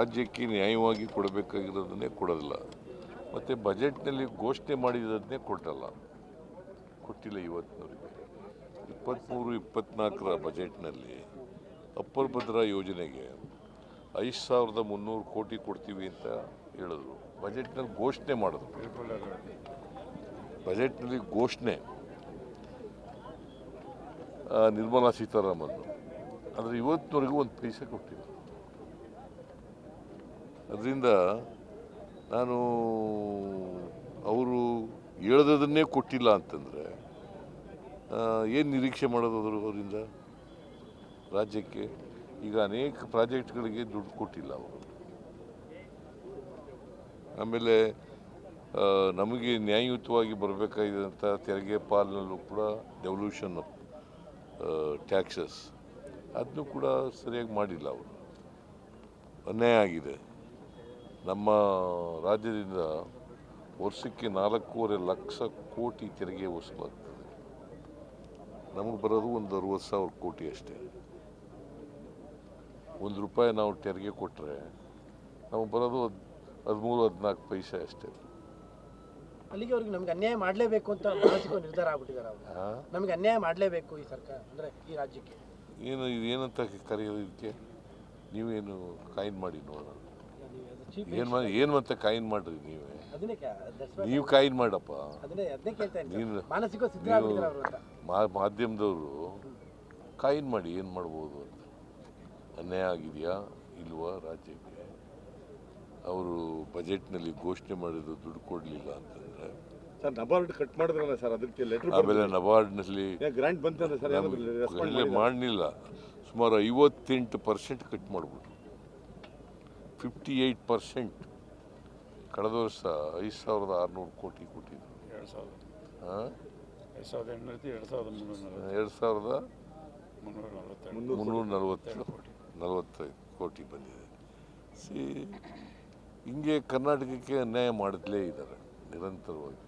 ರಾಜ್ಯಕ್ಕೆ ನ್ಯಾಯವಾಗಿ ಕೊಡಬೇಕಾಗಿರೋದನ್ನೇ ಕೊಡೋದಿಲ್ಲ, ಮತ್ತು ಬಜೆಟ್ನಲ್ಲಿ ಘೋಷಣೆ ಮಾಡಿರೋದನ್ನೇ ಕೊಟ್ಟಿಲ್ಲ. ಇವತ್ತಿನವರೆಗೆ 23-24 ಬಜೆಟ್ನಲ್ಲಿ ಅಪ್ಪರ್ ಭದ್ರಾ ಯೋಜನೆಗೆ 5300 ಕೋಟಿ ಕೊಡ್ತೀವಿ ಅಂತ ಹೇಳಿದ್ರು. ಬಜೆಟ್ನಲ್ಲಿ ಘೋಷಣೆ ಮಾಡಿದ್ರು. ಬಜೆಟ್ನಲ್ಲಿ ಘೋಷಣೆ ನಿರ್ಮಲಾ ಸೀತಾರಾಮನ್, ಆದರೆ ಇವತ್ತಿನವರೆಗೂ ಒಂದು ಪೈಸೆ ಕೊಟ್ಟಿಲ್ಲ. ಅದರಿಂದ ನಾನು ಅವರು ಹೇಳ್ದದನ್ನೇ ಕೊಟ್ಟಿಲ್ಲ ಅಂತಂದರೆ ಏನು ನಿರೀಕ್ಷೆ ಮಾಡೋದು ಅವರಿಂದ ರಾಜ್ಯಕ್ಕೆ? ಈಗ ಅನೇಕ ಪ್ರಾಜೆಕ್ಟ್ಗಳಿಗೆ ದುಡ್ಡು ಕೊಟ್ಟಿಲ್ಲ ಅವರು. ಆಮೇಲೆ ನಮಗೆ ನ್ಯಾಯಯುತವಾಗಿ ಬರಬೇಕಾಗಿದ್ದಂಥ ತೆರಿಗೆ ಪಾಲಿನಲ್ಲೂ ಕೂಡ ಡೆವಲ್ಯೂಷನ್ ಆಫ್ ಟ್ಯಾಕ್ಸಸ್ ಅದನ್ನು ಕೂಡ ಸರಿಯಾಗಿ ಮಾಡಿಲ್ಲ ಅವರು. ಅನ್ಯಾಯ ಆಗಿದೆ. ನಮ್ಮ ರಾಜ್ಯದಿಂದ ವರ್ಷಕ್ಕೆ 4.5 ಲಕ್ಷ ಕೋಟಿ ತೆರಿಗೆ ವಸೂಲಾಗ್ತದೆ. ನಮಗೆ ಬರೋದು ಒಂದು 60,000 ಕೋಟಿ ಅಷ್ಟೇ. ₹1 ನಾವು ತೆರಿಗೆ ಕೊಟ್ಟರೆ ನಮಗೆ ಬರೋದು 13-14 ಪೈಸೆ ಅಷ್ಟೇ. ಅಲ್ಲಿಗೆ ಅವ್ರಿಗೆ ನಮ್ಗೆ ಅನ್ಯಾಯ ಮಾಡಲೇಬೇಕು ಅಂತ ಮಾನಸಿಕ ನಿರ್ಧಾರ ಆಗ್ಬಿಟ್ಟಿದ್ದಾರೆ ಅವರು. ನಮಗೆ ಅನ್ಯಾಯ ಮಾಡಲೇಬೇಕು ಈ ಸರ್ಕಾರ, ಅಂದರೆ ಈ ರಾಜ್ಯಕ್ಕೆ. ಏನಂತ ಕರೆಯೋದು ಇದಕ್ಕೆ? ನೀವೇನು ಕಾಯಿನ್ ಮಾಡಿ ನೋಡೋಣ. ಏನು ಮತ್ತೆ ಕಾಯಿನ್ ಮಾಡ್ರಿ ನೀವೇ. ನೀವು ಕಾಯಿನ್ ಮಾಡಪ್ಪ. ಮಾಧ್ಯಮದವರು ಕಾಯಿನ್ ಮಾಡಿ ಏನು ಮಾಡ್ಬೋದು ಅಂತ. ಅನ್ಯಾಯ ಆಗಿದೆಯಾ ಇಲ್ವಾ ರಾಜ್ಯಕ್ಕೆ? ಅವರು ಬಜೆಟ್ನಲ್ಲಿ ಘೋಷಣೆ ಮಾಡಿದ್ದು ದುಡ್ಡು ಕೊಡಲಿಲ್ಲ ಅಂತಂದರೆ ನಬಾರ್ಡ್ ಕಟ್ ಮಾಡಿದ್ರಲ್ಲ ಸರ್, ಅದಕ್ಕೆ ಲೆಟರ್. ಆಮೇಲೆ ನಬಾರ್ಡ್ನಲ್ಲಿ ಗ್ರಾಂಟ್ ಬಂತಂದ್ರೆ ಸರ್ ಮಾಡಲಿಲ್ಲ. ಸುಮಾರು 58% ಕಟ್ ಮಾಡಿಬಿಟ್ರು. 58% ಕಳೆದ ವರ್ಷ 5,600 ಕೋಟಿ ಕೊಟ್ಟಿದ್ರು. 2,340 ಕೋಟಿ ಬಂದಿದೆ. ಹಿಂಗೆ ಕರ್ನಾಟಕಕ್ಕೆ ಅನ್ಯಾಯ ಮಾಡಲೇ ಇದ್ದಾರೆ ನಿರಂತರವಾಗಿ.